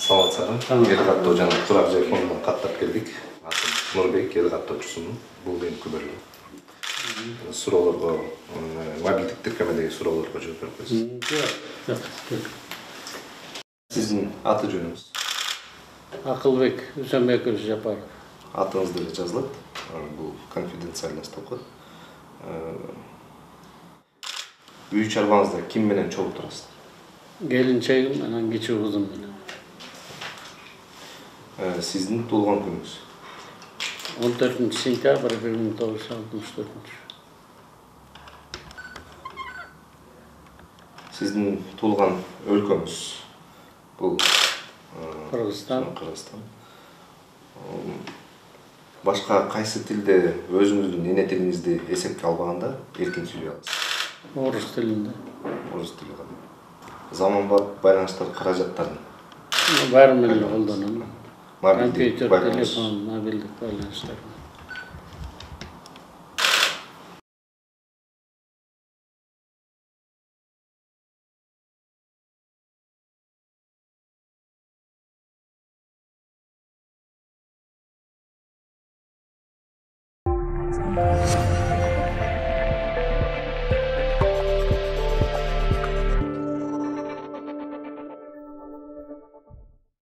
Саламатсызбы. Эл каттоо жана Турак Жайфоновдон каттап келдик. Атым Нурбек, эл каттоочусумун. Бул менин күбөлүгүм. Суроолорго, мобилдик тиркемедеги суроолорго жооп берип койсуз. Сиздин аты жөнүңүз? Акылбек Үсөнбекович Жапаров. Атыңыз деле жазылат. Бул конфиденциальность деп коет. Үй чарбаңызда ким менен чогуу турасыздар? Келинчегим менен кичүү кызым менен. Сиздин туулган күнүңүз? 14 сентябрь 1964. Сиздин туулган өлкөңүз? Бул Кыргызстан. Башка кайсы тилде өзүңүздүн эне тилиңизди эсепке албаганда эркин сүйлөй аласыз? Орус тилинде. Орус тили гана. Заманбап байланыштар каражаттарын Баары менен колдоном. Мобилдик Компьютер, байланыш. телефон, мобилдик байланыштар. Thank you.